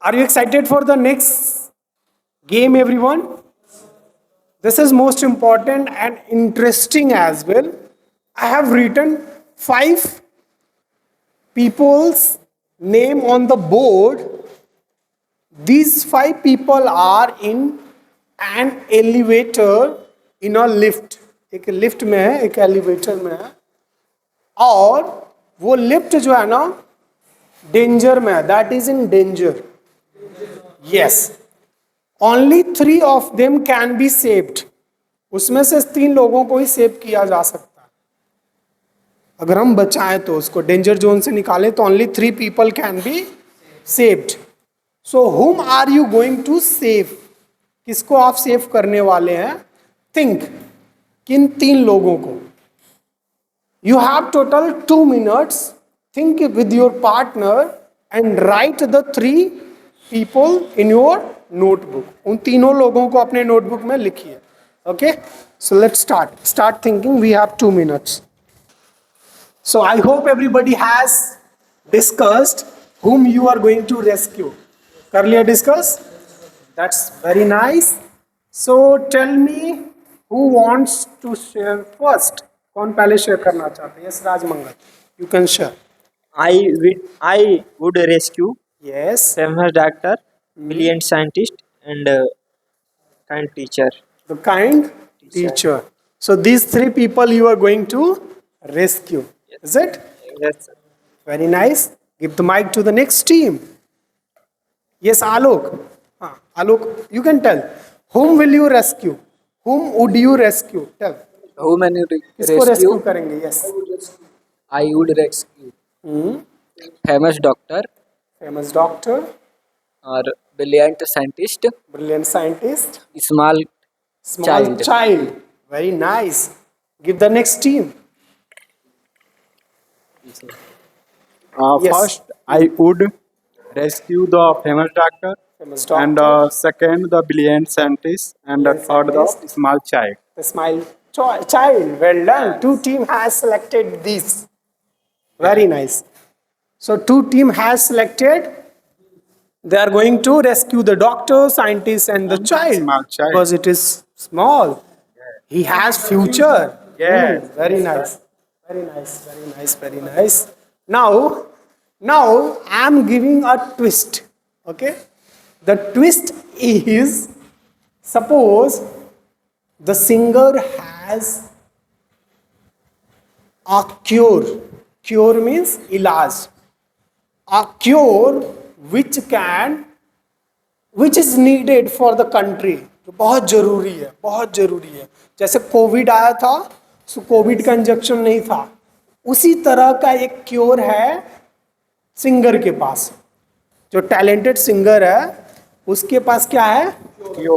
Are you excited for the next game, everyone? This is most important and interesting as well. I have written five people's name on the board. These five people are in an elevator in a lift. एक lift में है, एक elevator में है, और वो lift जो है ना डेंजर में है. That is in danger. Yes, only 3 of them can be saved. उसमें से 3 लोगों को ही सेव किया जा सकता है. अगर हम बचाएं तो उसको डेंजर जोन से निकालें तो only 3 people can be saved. So whom are you going to save? किसको आप सेव करने वाले हैं? थिंक. किन 3 लोगों को? You have total 2 minutes. Think with your partner and write the 3 people in your notebook. उन तीनों लोगों को अपने नोटबुक में लिखिए. Okay? So let's start. Start thinking. We have 2 minutes. So I hope everybody has discussed whom you are going to rescue. कर लिया discuss? That's very nice. So tell me who wants to share first. कौन पहले share करना चाहते हैं? Yes, Rajmangal, you can share. I would rescue yes, famous doctor, brilliant scientist, and kind teacher. The kind teacher. So these 3 people you are going to rescue. Is it? Yes. Very nice. Give the mic to the next team. Yes, Alok. Alok, you can tell. Whom will you rescue? Whom would you rescue? Tell. Whom and you किसको rescue rescue? करेंगे? Yes. I would rescue famous doctor famous doctor, or brilliant scientist, brilliant scientist, small small Child. child. Very nice. Give the next team. Yes. First, I would rescue the famous doctor, Famous and doctor, second, the brilliant scientist, and the Brilliant third, the scientist. small child. the smile child. Well done. 2 team has selected these. Very nice. So 2 team has selected. They are going to rescue the doctor, scientist, and the child, small child. because it is small. He has future. Yes. Very nice. Very nice. Very nice. Very nice. Now I am giving a twist. Okay. The twist is, suppose the singer has a cure. Cure means इलाज. A cure which is needed for the country. जो बहुत जरूरी है, बहुत जरूरी है. जैसे Covid आया था, सो कोविड का इंजेक्शन नहीं था, उसी तरह का एक क्योर है सिंगर के पास. जो टैलेंटेड सिंगर है उसके पास क्या है?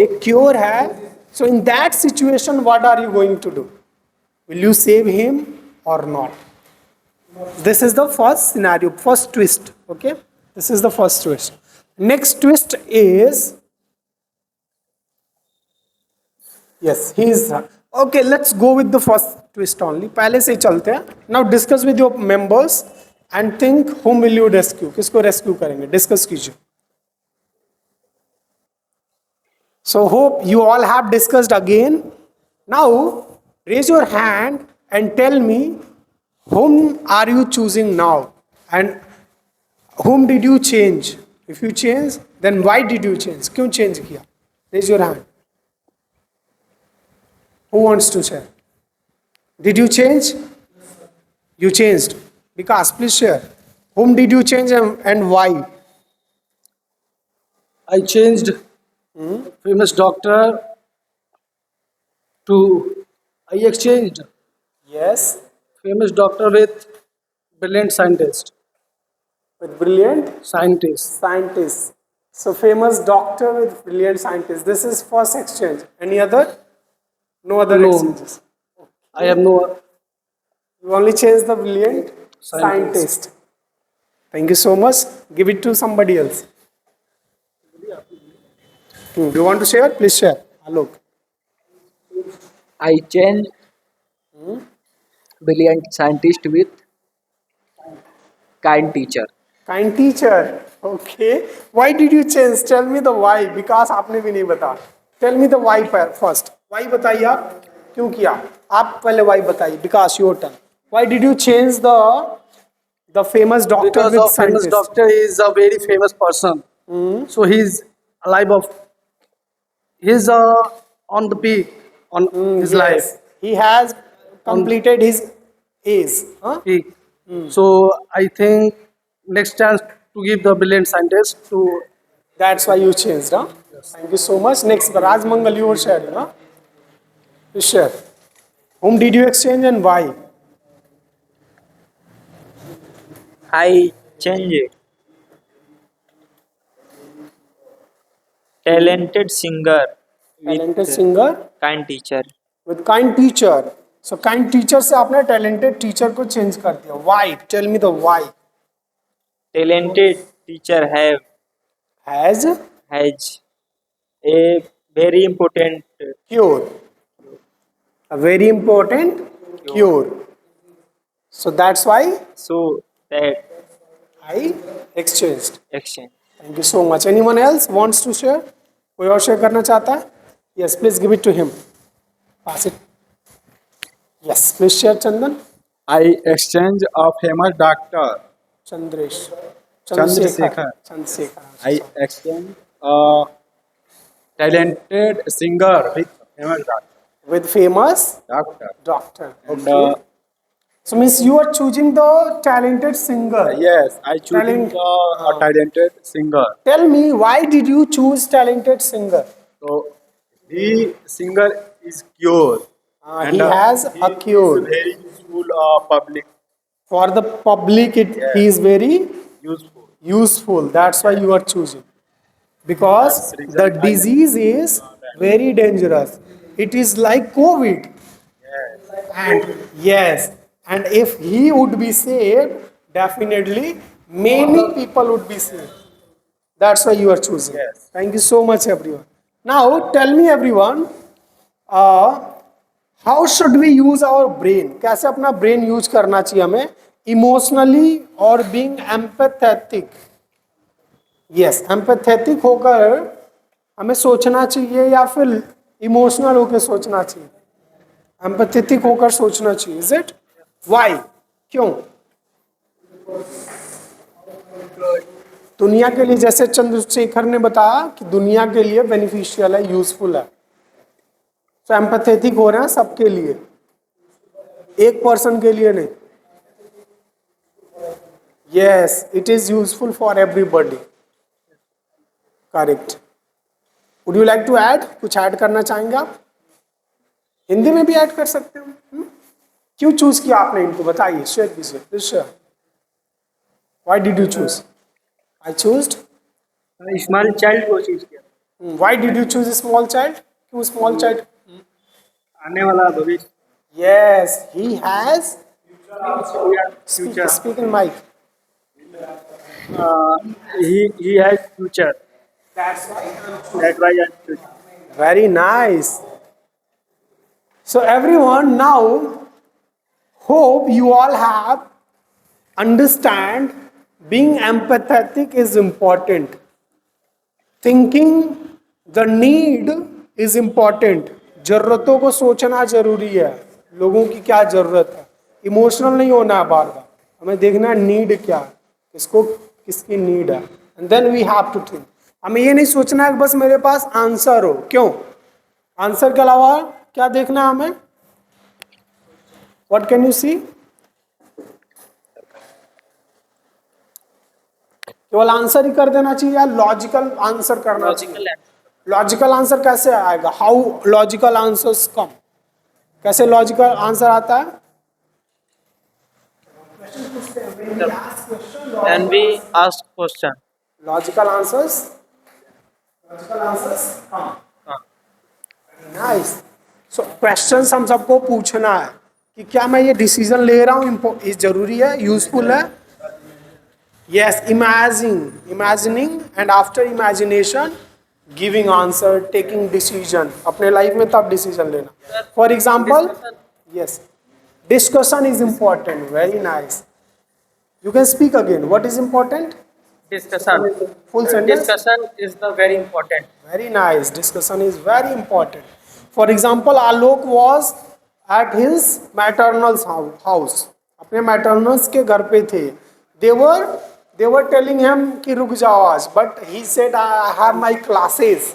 एक क्योर है. So in that situation what are you going to do? Will you save him or not? This is the first scenario, first twist. Okay, this is the first twist. Next twist is, yes, he is. Okay, let's go with the first twist only. पहले से ही चलते हैं. Now discuss with your members and think whom will you rescue. किसको rescue करेंगे? Discuss कीजिए. So hope you all have discussed again. Now raise your hand and tell me whom are you choosing now and whom did you change? If you change, then why did you change? क्यों change किया? Raise your hand. Who wants to share? Did you change? You changed. Vikas, please share. Whom did you change and why? I changed famous doctor to I exchanged Yes, famous doctor with brilliant scientist. with brilliant Scientist. scientist. So famous doctor with brilliant scientist. This is first exchange. Any other? No other No. exchanges. I have no You only change the brilliant Scientist. scientist. Thank you so much. Give it to somebody else. Do you want to share? Please share. Alok. I changed brilliant scientist with kind teacher. Kind teacher, okay. Why did you change, tell me the why, because आपने भी नहीं बताया। Tell me the why first, why बताइए आप क्यों किया। आप पहले व्हाई बताइए, because your turn. Why did you change the famous doctor Because with of famous scientist? doctor, he is a very famous person. So he's alive of, he's on the peak on his life. He has completed his age. Huh? Peak. So I think next chance to give the brilliant scientist to. That's why you changed, huh? Thank you so much. Next, Raj Mangal, you were sharing, huh? Please share. Whom did you exchange and why? I change talented singer Talented with singer kind teacher. with kind teacher. So kind teacher से आपने talented teacher को change कर दिया. Why? Tell me the why. Talented teacher Has has a very important cure. A very important cure. So that's why so that I exchanged. exchange. Thank you so much. Anyone else wants to share? कोई और share करना चाहता है? Yes, please give it to him. Pass it. Yes, please share, Chandan. I exchange a famous doctor. Chandresh. Chandrasekhar. Chandrasekhar. I exchange a talented singer with famous With famous doctor. doctor. And, Okay. So means you are choosing the talented singer. yes, I choosing Talent- a talented singer. Tell me, why did you choose talented singer? So the singer is cure. He has he a cure. is very useful public, For the public, he is very useful. useful. That's why you are choosing. Because That's the reason the I- disease is very dangerous. It is like COVID. And yes, and if he would be saved, definitely many people would be saved. That's why you are choosing. Yes. Thank you so much, everyone. Now, tell me, everyone, how should we use our brain? कैसे अपना brain use करना चाहिए हमें emotionally और being empathetic? Yes, empathetic होकर हमें सोचना चाहिए या फिर emotional होकर सोचना चाहिए? Empathetic होकर सोचना चाहिए. Is it? Why? क्यों? दुनिया के लिए, जैसे चंद्रशेखर ने बताया कि दुनिया के लिए बेनिफिशियल है, यूजफुल है. तो एम्पैथेटिक हो रहे हैं सबके लिए, एक पर्सन के लिए नहीं. Yes, it is useful for everybody. Correct. Would you like to add, कुछ ऐड करना चाहेंगे आप? हिंदी में भी ऐड कर सकते हो. क्यों चूज किया आपने इनको, बताइए, शेयर कीजिए please. Share. Why did you choose? I chose. Small child को चूज किया, why did you choose small child? क्यों स्मॉल चाइल्ड? आने वाला भविष्य. Yes, he has. Future. Speak in mic. He has future. That's why. That's why I choose. Very nice. So everyone, now hope you all have understand being empathetic is important. Thinking the need is important. जरूरतों को सोचना जरूरी है, लोगों की क्या जरूरत है. इमोशनल नहीं होना है बार बार, हमें देखना है नीड क्या है, किसको किसकी नीड है. And then we have to think. हमें ये नहीं सोचना है कि बस मेरे पास आंसर हो. क्यों? आंसर के अलावा क्या देखना है हमें? What can you see? केवल आंसर ही कर देना चाहिए या लॉजिकल आंसर करना चाहिए? लॉजिकल आंसर कैसे आएगा? हाउ लॉजिकल आंसर्स कम? कैसे लॉजिकल आंसर आता है? And we ask question. Logical answers come. Nice. So questions हम सबको पूछना है कि क्या मैं ये डिसीजन ले रहा हूँ, ये जरूरी है, यूजफुल है. Yes, imagining and after imagination giving answer, taking decision. अपने लाइफ में तब डिसीजन लेना. For example, yes, discussion is important. Very nice. You can speak again. What is important? Discussion. Full sentence. Discussion is the very important. Very nice. Discussion is very important. For example, Alok was at his maternal's house. अपने maternals के घर पे थे. They were telling him कि रुक जाओ आज. But he said, I have my classes.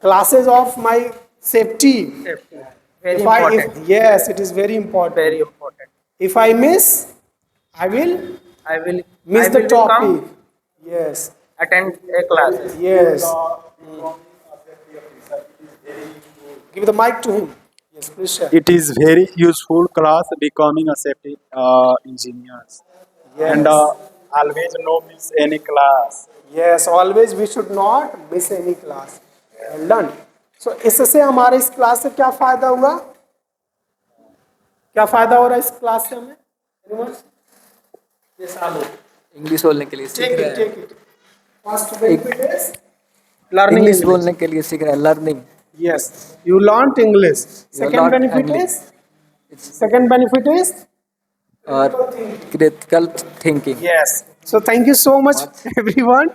Classes of my safety. Safety. Very important. Yes, it is very important. Very important. If I miss, I will I will miss I the will topic. come Yes. attend a class. Yes. Give the mic to him. Yes, please share. It is very useful class becoming a safety engineers. Yes. And always no miss any class. Yes, always we should not miss any class. Well done. So इससे हमारे इस class से क्या फायदा हुआ? क्या फायदा हो रहा है इस क्लास से हमें? Anyone? Yes, Alok. इंग्लिश बोलने के लिए सीख Take रहे it, हैं take it. First benefit is learning English English. बोलने के लिए सीख रहे हैं learning Yes, you learned English. Second learned benefit English. is. Second benefit is. और critical thinking Yes. So thank you so much, everyone.